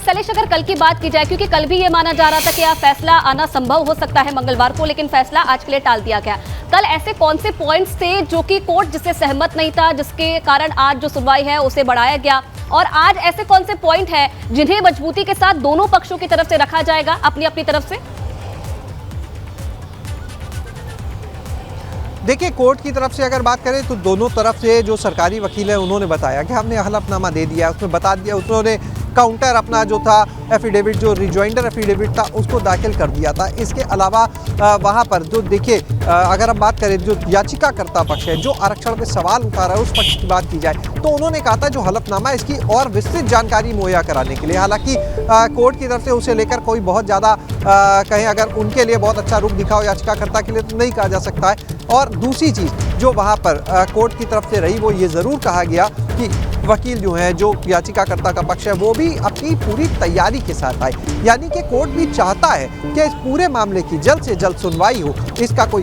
शैलेश, अगर कल की बात की जाए, क्योंकि कल भी ये माना जा रहा था कि यह फैसला आना संभव हो सकता है मंगलवार को, लेकिन फैसला आज के लिए टाल दिया गया। कल ऐसे कौन से पॉइंट्स थे जो कि कोर्ट जिससे सहमत नहीं था, जिसके कारण आज जो सुनवाई है उसे बढ़ाया गया, और आज ऐसे कौन से पॉइंट है जिन्हें मजबूती के साथ दोनों पक्षों की तरफ से रखा जाएगा अपनी अपनी तरफ से? देखिए, कोर्ट की तरफ से अगर बात करें तो दोनों तरफ से जो सरकारी वकील है उन्होंने बताया कि हमने हलफनामा दे दिया, उसमें बता दिया, उन्होंने काउंटर अपना जो था एफिडेविट, जो रिजॉइंडर एफिडेविट था उसको दाखिल कर दिया था। इसके अलावा वहाँ पर जो देखिए, अगर हम बात करें जो याचिकाकर्ता पक्ष है जो आरक्षण पे सवाल उठा रहा है उस पक्ष की बात की जाए तो उन्होंने कहा था जो हलफनामा इसकी और विस्तृत जानकारी मुहैया कराने के लिए, हालांकि कोर्ट की तरफ से उसे लेकर कोई बहुत ज़्यादा कहें अगर उनके लिए बहुत अच्छा रुख दिखा हो याचिकाकर्ता के लिए तो नहीं कहा जा सकता है। और दूसरी चीज़ जो वहाँ पर कोर्ट की तरफ से रही वो ये ज़रूर कहा गया कि वकील जो है, जो याचिकाकर्ता का पक्ष है, वो भी अपनी पूरी तैयारी के साथ आए, यानी कि कोर्ट भी चाहता है कि इस पूरे मामले की जल्द से जल्द सुनवाई हो, इसका कोई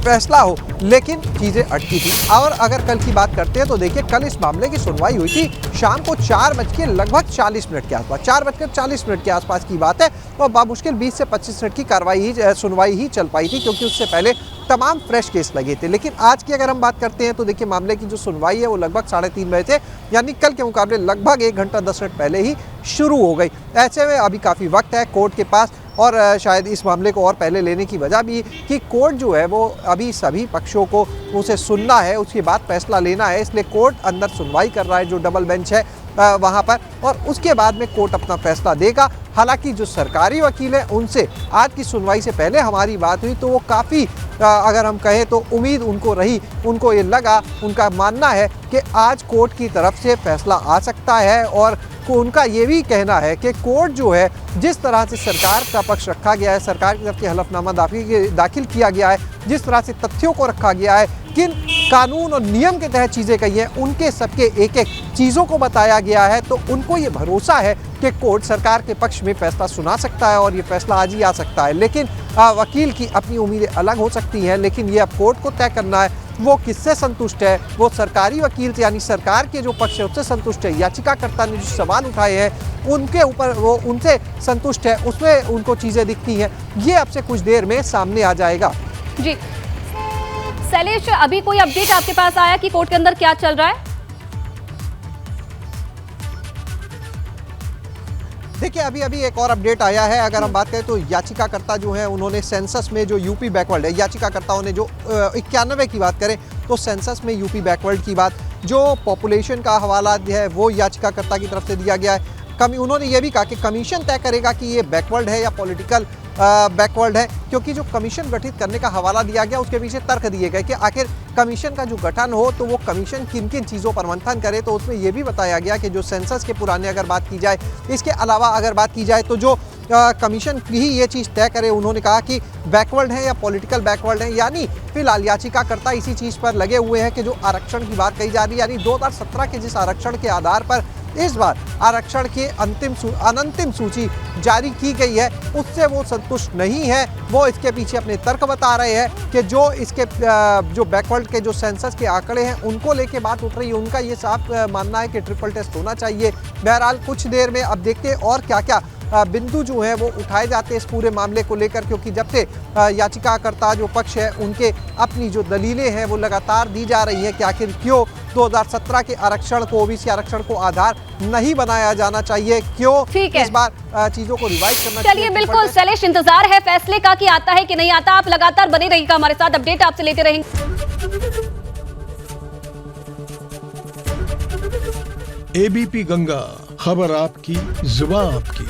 फैसला हो, लेकिन चीज़ें अटकी थी। और अगर कल की बात करते हैं तो देखिए, कल इस मामले की सुनवाई हुई थी शाम को 4:40 के आसपास, 4:40 के आसपास की बात है, और बामुश्किल 20 से 25 मिनट की सुनवाई ही चल पाई थी, क्योंकि उससे पहले तमाम फ्रेश केस लगे थे। लेकिन आज की अगर हम बात करते हैं तो देखिए, मामले की जो सुनवाई है वो लगभग 3:30 बजे से, यानी कल के मुकाबले लगभग 1 घंटा 10 मिनट पहले ही शुरू हो गई। ऐसे में अभी काफ़ी वक्त है कोर्ट के पास, और शायद इस मामले को और पहले लेने की वजह भी कि कोर्ट जो है वो अभी सभी पक्षों को उसे सुनना है, उसके बाद फैसला लेना है, इसलिए कोर्ट अंदर सुनवाई कर रहा है जो डबल बेंच है वहाँ पर, और उसके बाद में कोर्ट अपना फैसला देगा। हालांकि जो सरकारी वकील हैं उनसे आज की सुनवाई से पहले हमारी बात हुई तो वो काफ़ी अगर हम कहें तो उम्मीद उनको रही, उनको ये लगा, उनका मानना है कि आज कोर्ट की तरफ से फैसला आ सकता है, और उनका ये भी कहना है कि कोर्ट जो है जिस तरह से सरकार का पक्ष रखा गया है, सरकार की तरफ से हलफनामा दाखिल किया गया है, जिस तरह से तथ्यों को रखा गया है, किन कानून और नियम के तहत चीज़ें कही हैं, उनके सबके एक एक चीज़ों को बताया गया है, तो उनको ये भरोसा है कि कोर्ट सरकार के पक्ष में फैसला सुना सकता है और ये फैसला आज ही आ सकता है। लेकिन वकील की अपनी उम्मीदें अलग हो सकती हैं, लेकिन ये अब कोर्ट को तय करना है वो किससे संतुष्ट है, वो सरकारी वकील से यानी सरकार के जो पक्ष है उससे संतुष्ट है, याचिकाकर्ता ने जो सवाल उठाए हैं उनके ऊपर वो उनसे संतुष्ट है, उसमें उनको चीज़ें दिखती हैं, ये अब से कुछ देर में सामने आ जाएगा। जी शैलेश, अभी कोई अपडेट आपके पास आया कि कोर्ट के अंदर क्या चल रहा है? देखिए, अभी एक और अपडेट आया है। अगर हम बात करें तो याचिकाकर्ता जो है उन्होंने सेंसस में जो यूपी बैकवर्ड है, याचिकाकर्ताओं ने जो 91 की बात करें तो सेंसस में यूपी बैकवर्ड की बात, जो पॉपुलेशन का हवाला है वो याचिकाकर्ता की तरफ से दिया गया है। उन्होंने ये भी कहा कि कमीशन तय करेगा कि ये बैकवर्ड है या पॉलिटिकल बैकवर्ड है, क्योंकि जो कमीशन गठित करने का हवाला दिया गया उसके पीछे तर्क दिए गए कि आखिर कमीशन का जो गठन हो तो वो कमीशन किन किन चीज़ों पर मंथन करे, तो उसमें ये भी बताया गया कि जो सेंसस के पुराने अगर बात की जाए, इसके अलावा अगर बात की जाए तो जो कमीशन ही ये चीज़ तय करे, उन्होंने कहा कि बैकवर्ड है या पॉलिटिकल बैकवर्ड है, यानी फिलहाल याचिकाकर्ता इसी चीज़ पर लगे हुए हैं कि जो आरक्षण की बात कही जा रही है, यानी 2017 के जिस आरक्षण के आधार पर इस बार आरक्षण की अनंतिम सूची जारी की गई है उससे वो संतुष्ट नहीं है। वो इसके पीछे अपने तर्क बता रहे हैं कि जो इसके जो बैकवर्ड के जो सेंसस के आंकड़े हैं उनको लेके बात उठ रही है, उनका ये साफ मानना है कि ट्रिपल टेस्ट होना चाहिए। बहरहाल कुछ देर में अब देखते हैं और क्या क्या बिंदु जो है वो उठाए जाते हैं इस पूरे मामले को लेकर, क्योंकि जब से याचिकाकर्ता जो पक्ष है उनके अपनी जो दलीलें हैं वो लगातार दी जा रही है कि आखिर क्यों 2017 के आरक्षण को, ओबीसी आरक्षण को आधार नहीं बनाया जाना चाहिए, क्यों इस बार चीजों को रिवाइज करना चाहिए। चलिए बिल्कुल शैलेश, इंतजार है फैसले का कि आता है कि नहीं आता। आप लगातार बने रहिएगा हमारे साथ, अपडेट आपसे लेते रहेंगे। एबीपी गंगा, खबर आपकी, जुबान आपकी।